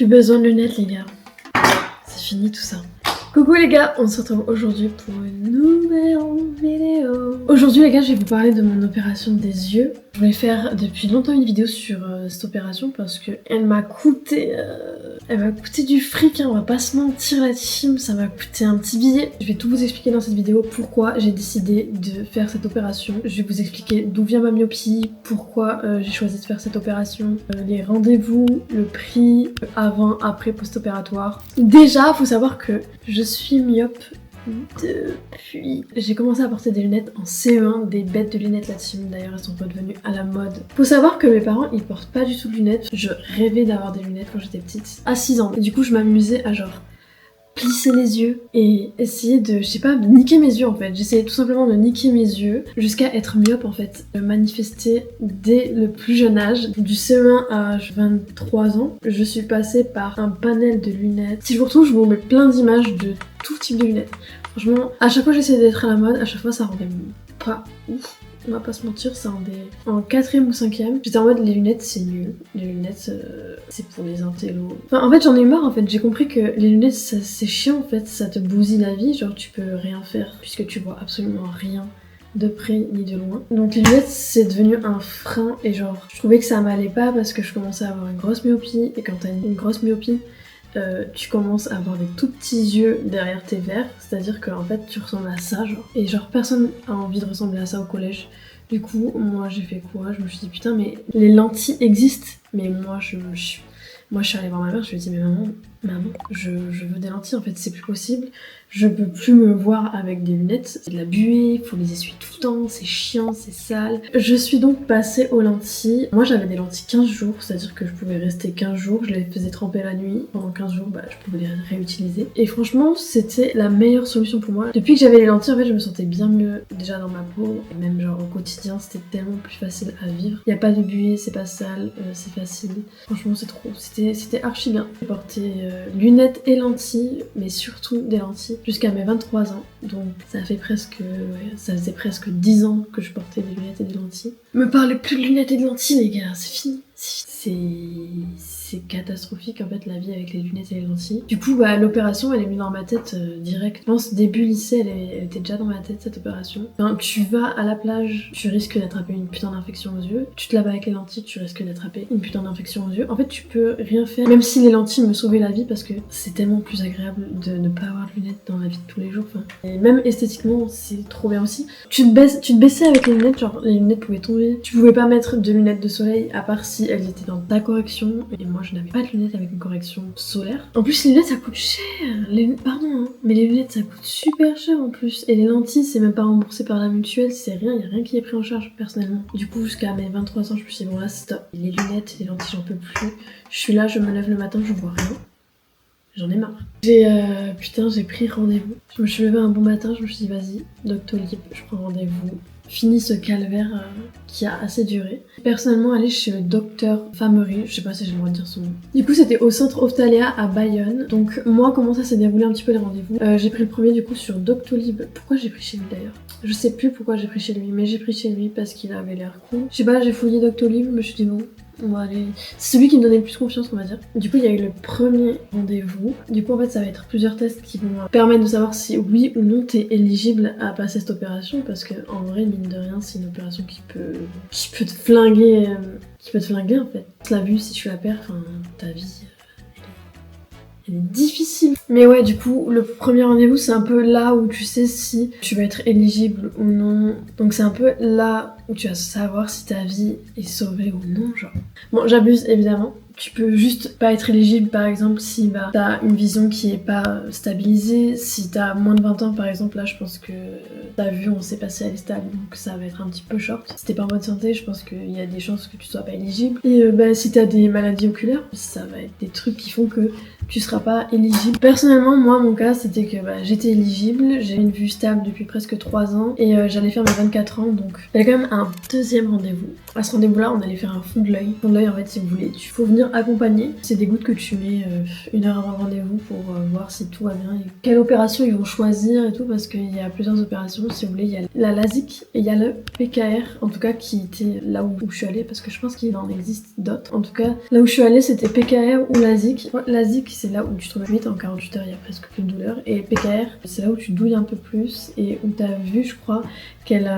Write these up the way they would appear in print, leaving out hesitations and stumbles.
Plus besoin de lunettes les gars. C'est fini tout ça. Coucou les gars, on se retrouve aujourd'hui pour une nouvelle vidéo. Aujourd'hui les gars, je vais vous parler de mon opération des yeux. Je voulais faire depuis longtemps une vidéo sur cette opération parce que elle m'a coûté du fric, hein, on va pas se mentir la team, ça m'a coûté un petit billet. Je vais tout vous expliquer dans cette vidéo pourquoi j'ai décidé de faire cette opération. Je vais vous expliquer d'où vient ma myopie, pourquoi j'ai choisi de faire cette opération, les rendez-vous, le prix, avant, après, post-opératoire. Déjà, faut savoir que je suis myope depuis... J'ai commencé à porter des lunettes en CE1, des bêtes de lunettes la team, d'ailleurs elles sont redevenues à la mode. Faut savoir que mes parents ils portent pas du tout de lunettes, je rêvais d'avoir des lunettes quand j'étais petite, à 6 ans. Et du coup je m'amusais à genre plisser les yeux et essayer de, je sais pas, niquer mes yeux en fait. J'essayais tout simplement de niquer mes yeux jusqu'à être myope en fait. Manifester dès le plus jeune âge, du CE1 à 23 ans, je suis passée par un panel de lunettes. Si je vous retrouve, je vous mets plein d'images de tout type de lunettes. Franchement, à chaque fois j'essayais d'être à la mode, à chaque fois ça rendait pas ouf. On va pas se mentir, ça rendait... En 4ème ou 5ème, j'étais en mode les lunettes c'est nul. Les lunettes c'est pour les intellos. Enfin en fait j'en ai eu marre en fait, j'ai compris que les lunettes c'est chiant en fait, ça te bousille la vie, genre tu peux rien faire puisque tu vois absolument rien de près ni de loin. Donc les lunettes c'est devenu un frein et genre je trouvais que ça m'allait pas parce que je commençais à avoir une grosse myopie et quand t'as une grosse myopie tu commences à avoir des tout petits yeux derrière tes verres, c'est-à-dire que en fait tu ressembles à ça genre. Et genre personne a envie de ressembler à ça au collège. Du coup moi j'ai fait quoi? Je me suis dit putain mais les lentilles existent. Mais moi je suis allée voir ma mère, je lui ai dit mais maman je veux des lentilles en fait, c'est plus possible. Je peux plus me voir avec des lunettes, c'est de la buée, faut les essuyer tout le temps, c'est chiant, c'est sale. Je suis donc passée aux lentilles. Moi j'avais des lentilles 15 jours, c'est-à-dire que je pouvais rester 15 jours, je les faisais tremper la nuit. Pendant 15 jours, bah, je pouvais les réutiliser. Et franchement, c'était la meilleure solution pour moi. Depuis que j'avais les lentilles, en fait, je me sentais bien mieux déjà dans ma peau. Et même genre au quotidien, c'était tellement plus facile à vivre. Il n'y a pas de buée, c'est pas sale, c'est facile. Franchement, c'est trop. C'était archi bien. J'ai porté lunettes et lentilles, mais surtout des lentilles, jusqu'à mes 23 ans. Donc ça fait presque... ouais, ça faisait presque 10 ans que je portais des lunettes et des lentilles. Me parlez plus de lunettes et de lentilles les gars, c'est fini. C'est catastrophique en fait la vie avec les lunettes et les lentilles. Du coup bah l'opération elle est mise dans ma tête direct. Je pense début lycée elle était déjà dans ma tête cette opération. Enfin, tu vas à la plage, tu risques d'attraper une putain d'infection aux yeux. Tu te laves avec les lentilles, tu risques d'attraper une putain d'infection aux yeux. En fait tu peux rien faire. Même si les lentilles me sauvaient la vie parce que c'est tellement plus agréable de ne pas avoir de lunettes dans la vie de tous les jours. Enfin, et même esthétiquement c'est trop bien aussi. Tu te baissais avec les lunettes, genre les lunettes pouvaient tomber. Tu pouvais pas mettre de lunettes de soleil à part si elles étaient dans ta correction. Et moi je n'avais pas de lunettes avec une correction solaire. En plus les lunettes ça coûte cher. Pardon hein, mais les lunettes ça coûte super cher en plus. Et les lentilles c'est même pas remboursé par la mutuelle, c'est rien, y a rien qui est pris en charge personnellement. Du coup jusqu'à mes 23 ans je me suis dit bon là stop. Les lunettes, les lentilles j'en peux plus. Je suis là, je me lève le matin, je vois rien. J'en ai marre. J'ai pris rendez-vous. Je me suis levée un bon matin, je me suis dit vas-y, Doctolib, je prends rendez-vous. Fini ce calvaire qui a assez duré. Personnellement, aller chez le docteur Famery, je sais pas si j'ai le droit de dire son nom. Du coup, c'était au centre Optaléa à Bayonne. Donc moi, comment ça s'est déroulé un petit peu les rendez-vous. J'ai pris le premier du coup sur Doctolib. Pourquoi j'ai pris chez lui d'ailleurs? Je sais plus pourquoi j'ai pris chez lui, mais j'ai pris chez lui parce qu'il avait l'air cool. Je sais pas, j'ai fouillé Doctolib, je me suis dit bon, on va aller... C'est celui qui me donnait le plus confiance on va dire. Du coup il y a eu le premier rendez-vous. Du coup en fait ça va être plusieurs tests qui vont permettre de savoir si oui ou non t'es éligible à passer cette opération. Parce que en vrai mine de rien c'est une opération qui peut te flinguer. En fait. Tu l'as vu si tu la perds, enfin ta vie... elle est difficile. Mais ouais du coup le premier rendez-vous c'est un peu là où tu sais si tu vas être éligible ou non. Donc c'est un peu là où tu vas savoir si ta vie est sauvée ou non genre. Bon j'abuse évidemment. Tu peux juste pas être éligible par exemple si bah, t'as une vision qui est pas stabilisée, si t'as moins de 20 ans par exemple, là je pense que ta vue on sait passer à l'estable donc ça va être un petit peu short. Si t'es pas en bonne santé je pense qu'il y a des chances que tu sois pas éligible. Et bah, si t'as des maladies oculaires, ça va être des trucs qui font que tu seras pas éligible. Personnellement moi mon cas c'était que bah, j'étais éligible, j'ai une vue stable depuis presque 3 ans et j'allais faire mes 24 ans donc il y avait quand même un deuxième rendez-vous. À ce rendez-vous là on allait faire un fond de l'œil. Fond de l'œil en fait si vous voulez, il faut venir accompagné. C'est des gouttes que tu mets 1 heure avant le rendez-vous pour voir si tout va bien et quelle opération ils vont choisir et tout, parce qu'il y a plusieurs opérations. Si vous voulez, il y a la LASIK et il y a le PKR, en tout cas qui était là où je suis allée, parce que je pense qu'il en existe d'autres. En tout cas, là où je suis allée, c'était PKR ou LASIK. LASIK, c'est là où tu te vite en 48 heures, il y a presque plus de douleur. Et PKR, c'est là où tu douilles un peu plus et où t'as vu, je crois, qu'elle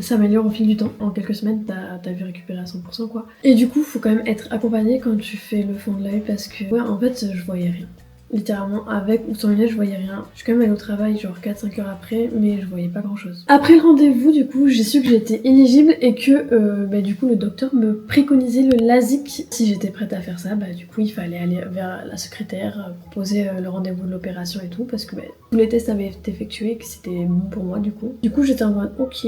s'améliore au fil du temps. En quelques semaines, t'as vu récupérer à 100% quoi. Et du coup, faut quand même être accompagné quand tu fais le fond de l'œil, parce que ouais, en fait, je voyais rien. Littéralement, avec ou sans lunettes, je voyais rien. Je suis quand même allée au travail genre 4-5 heures après, mais je voyais pas grand chose. Après le rendez-vous, du coup, j'ai su que j'étais éligible et que du coup, le docteur me préconisait le LASIK. Si j'étais prête à faire ça, du coup, il fallait aller vers la secrétaire, proposer le rendez-vous de l'opération et tout, parce que tous les tests avaient été effectués et que c'était bon pour moi du coup. Du coup, j'étais en mode ok,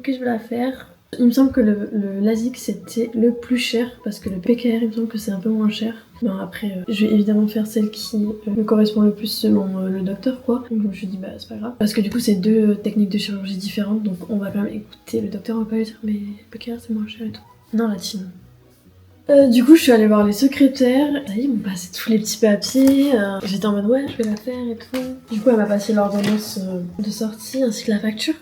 je vais la faire. Il me semble que le LASIK c'était le plus cher, parce que le PKR il me semble que c'est un peu moins cher. Non, après je vais évidemment faire celle qui me correspond le plus selon le docteur quoi. Donc je me suis dit c'est pas grave, parce que du coup c'est 2 techniques de chirurgie différentes, donc on va quand même écouter le docteur, on va pas lui dire mais PKR c'est moins cher et tout. Non la team. Du coup je suis allée voir les secrétaires, ils m'ont passé tous les petits papiers, j'étais en mode ouais je vais la faire et tout. Du coup elle m'a passé l'ordonnance de sortie ainsi que la facture.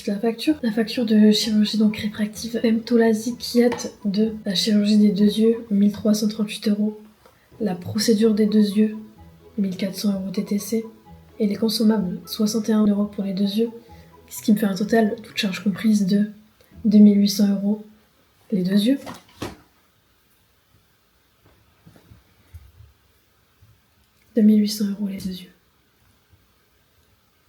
La facture de chirurgie donc réfractive femtolasikiat de la chirurgie des 2 yeux, 1338 €. La procédure des 2 yeux, 1400 € TTC. Et les consommables, 61 € pour les 2 yeux. Ce qui me fait un total, toute charge comprise, de 2800 € les 2 yeux. De 1800 € les 2 yeux.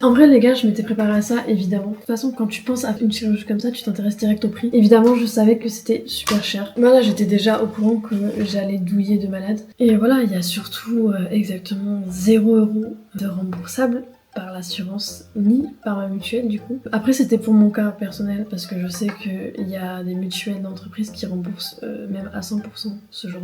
En vrai les gars, je m'étais préparée à ça évidemment. De toute façon quand tu penses à une chirurgie comme ça, tu t'intéresses direct au prix. Évidemment je savais que c'était super cher. Voilà, j'étais déjà au courant que j'allais douiller de malade. Et voilà, il y a surtout exactement 0 € de remboursable par l'assurance ni par ma mutuelle du coup. Après c'était pour mon cas personnel, parce que je sais qu'il y a des mutuelles d'entreprise qui remboursent même à 100% ce genre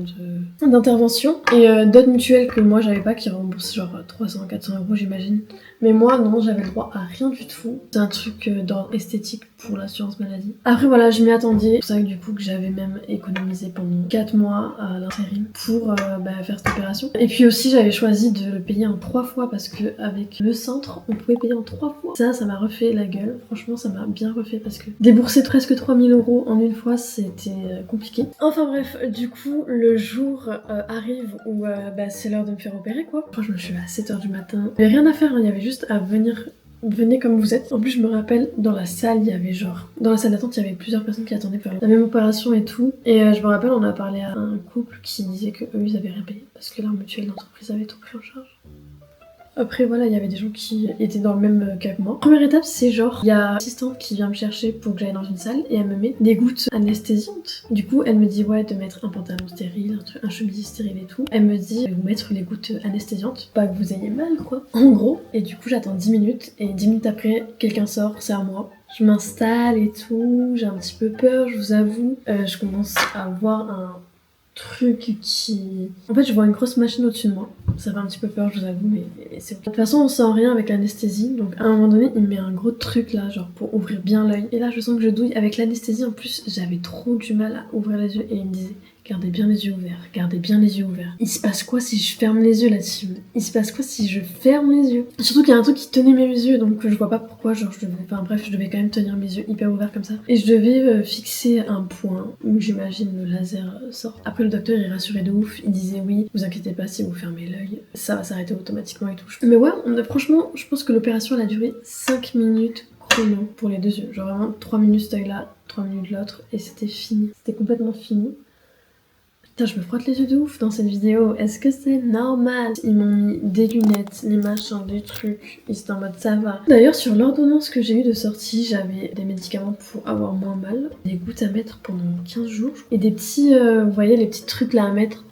d'intervention, et d'autres mutuelles que moi j'avais pas qui remboursent genre 300-400 € j'imagine. Mais moi non, j'avais le droit à rien du tout. C'est un truc d'ordre esthétique pour l'assurance maladie. Après voilà, je m'y attendais. C'est pour ça que du coup que j'avais même économisé pendant 4 mois à l'intérim pour faire cette opération. Et puis aussi j'avais choisi de le payer en 3 fois, parce que avec le centre on pouvait payer en 3 fois. Ça m'a refait la gueule. Franchement ça m'a bien refait, parce que débourser presque 3000 € en une fois c'était compliqué. Enfin bref, du coup le jour arrive où c'est l'heure de me faire opérer quoi. Moi je me suis levée à 7h du matin. Il y avait rien à faire, il y avait juste à venir. Venez comme vous êtes. En plus je me rappelle, dans la salle il y avait dans la salle d'attente il y avait plusieurs personnes qui attendaient pour la même opération et tout. Et je me rappelle, on a parlé à un couple qui disait que eux ils avaient rien payé parce que leur mutuelle d'entreprise avait tout pris en charge. Après voilà, il y avait des gens qui étaient dans le même cas que moi. Première étape, c'est genre, il y a l'assistante qui vient me chercher pour que j'aille dans une salle et elle me met des gouttes anesthésiantes. Du coup, elle me dit ouais de mettre un pantalon stérile, un chemisier stérile et tout. Elle me dit je vais vous mettre les gouttes anesthésiantes, pas que vous ayez mal quoi, en gros. Et du coup, j'attends 10 minutes et 10 minutes après, quelqu'un sort, c'est à moi. Je m'installe et tout, j'ai un petit peu peur, je vous avoue. Je commence à voir un truc qui... En fait je vois une grosse machine au-dessus de moi. Ça fait un petit peu peur je vous avoue, mais c'est... De toute façon on sent rien avec l'anesthésie, donc à un moment donné il me met un gros truc là genre pour ouvrir bien l'œil. Et là je sens que je douille avec l'anesthésie, en plus j'avais trop du mal à ouvrir les yeux et il me disait gardez bien les yeux ouverts, gardez bien les yeux ouverts. Il se passe quoi si je ferme les yeux là-dessus? Il se passe quoi si je ferme les yeux? Surtout qu'il y a un truc qui tenait mes yeux, donc je vois pas pourquoi, genre je devais... Enfin bref, je devais quand même tenir mes yeux hyper ouverts comme ça. Et je devais fixer un point où j'imagine le laser sort. Après le docteur il rassurait de ouf, il disait oui, vous inquiétez pas, si vous fermez l'œil, ça va s'arrêter automatiquement et tout. Mais ouais, franchement, je pense que l'opération elle a duré 5 minutes chrono pour les 2 yeux. Genre vraiment 3 minutes cet œil là, 3 minutes l'autre, et c'était fini. C'était complètement fini. Putain, je me frotte les yeux de ouf dans cette vidéo. Est-ce que c'est normal? Ils m'ont mis des lunettes, les machins, des trucs. Ils étaient en mode ça va. D'ailleurs, sur l'ordonnance que j'ai eue de sortie, j'avais des médicaments pour avoir moins mal. Des gouttes à mettre pendant 15 jours. Et des petits, vous voyez, les petits trucs là à mettre.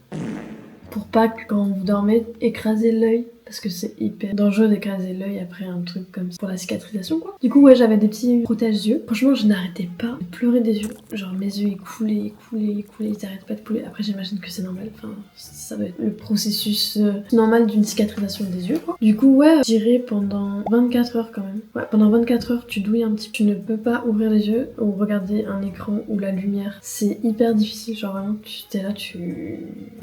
Pour pas que quand vous dormez, écraser l'œil. parce que c'est hyper dangereux d'écraser l'œil après un truc comme ça pour la cicatrisation quoi. Du coup ouais, j'avais des petits protège-yeux. Franchement je n'arrêtais pas de pleurer des yeux. Genre mes yeux ils coulaient, ils n'arrêtent pas de couler. Après j'imagine que c'est normal, enfin ça doit être le processus normal d'une cicatrisation des yeux quoi. Du coup ouais, je dirais pendant 24 heures quand même. Ouais, pendant 24 heures tu douilles un petit peu. Tu ne peux pas ouvrir les yeux ou regarder un écran ou la lumière. C'est hyper difficile, genre vraiment tu t'es là,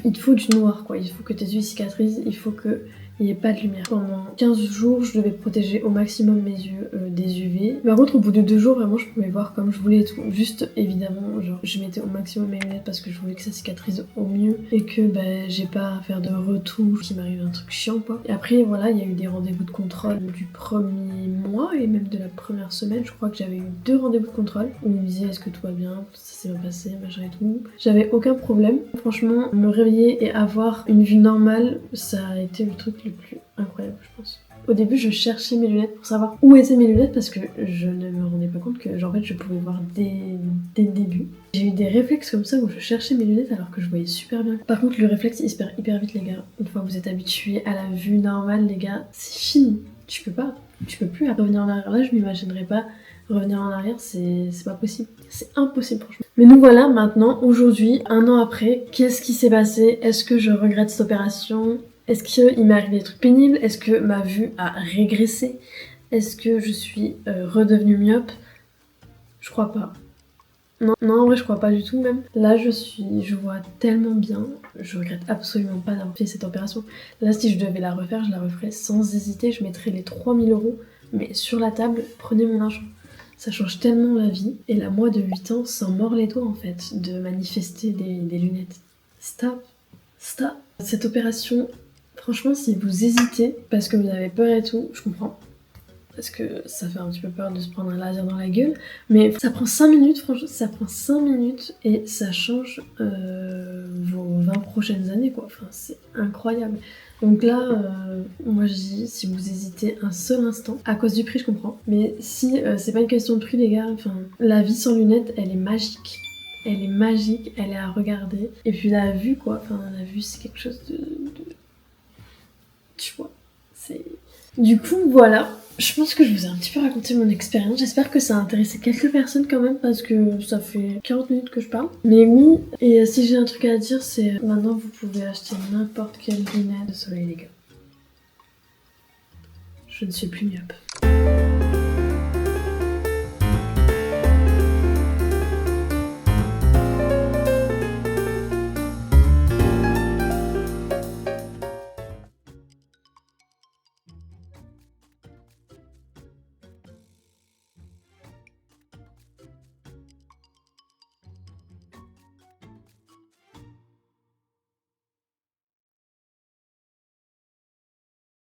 il te faut du noir quoi. Il faut que tes yeux cicatrisent, il faut que il n'y ait pas de lumière. Pendant 15 jours, je devais protéger au maximum mes yeux des UV. Par contre, au bout de 2 jours, vraiment, je pouvais voir comme je voulais et tout. Juste, évidemment, genre, je mettais au maximum mes lunettes parce que je voulais que ça cicatrise au mieux et que j'ai pas à faire de retouches, qu'il m'arrive un truc chiant, quoi. Et après, voilà, il y a eu des rendez-vous de contrôle du premier mois et même de la première semaine. Je crois que j'avais eu 2 rendez-vous de contrôle où ils me disaient est-ce que tout va bien, ça s'est bien passé, machin et tout. J'avais aucun problème. Franchement, me réveiller et avoir une vue normale, ça a été le truc le plus incroyable je pense. Au début je cherchais mes lunettes pour savoir où étaient mes lunettes parce que je ne me rendais pas compte que genre, en fait je pouvais voir dès le début. J'ai eu des réflexes comme ça où je cherchais mes lunettes alors que je voyais super bien. Par contre le réflexe il se perd hyper vite les gars. Une fois que vous êtes habitués à la vue normale les gars, c'est fini. Tu peux plus revenir en arrière. Là je m'imaginerais pas revenir en arrière, c'est pas possible. C'est impossible franchement. Mais nous voilà maintenant, aujourd'hui, 1 an après, qu'est-ce qui s'est passé? Est-ce que je regrette cette opération? Est-ce qu'il m'est arrivé des trucs pénibles? Est-ce que ma vue a régressé? Est-ce que je suis redevenue myope? Je crois pas. Non, en vrai je crois pas du tout même. Là je vois tellement bien. Je regrette absolument pas d'avoir fait cette opération. Là si je devais la refaire, je la referais sans hésiter. Je mettrais les 3000 € mais sur la table, prenez mon argent. Ça change tellement la vie. Et là moi de 8 ans, s'en mord les doigts en fait de manifester des lunettes. Stop. Cette opération, franchement si vous hésitez parce que vous avez peur et tout, je comprends. Parce que ça fait un petit peu peur de se prendre un laser dans la gueule. Mais ça prend 5 minutes, franchement, ça prend 5 minutes et ça change vos 20 prochaines années, quoi. Enfin, c'est incroyable. Donc là, moi je dis, si vous hésitez un seul instant, à cause du prix, je comprends. Mais si c'est pas une question de prix, les gars, enfin, la vie sans lunettes, elle est magique. Elle est magique, elle est à regarder. Et puis la vue, quoi. Enfin, la vue, c'est quelque chose de... Tu vois, c'est... Du coup, voilà. Je pense que je vous ai un petit peu raconté mon expérience. J'espère que ça a intéressé quelques personnes quand même parce que ça fait 40 minutes que je parle. Mais oui, et si j'ai un truc à dire, c'est maintenant vous pouvez acheter n'importe quelle lunette de soleil les gars. Je ne suis plus myope.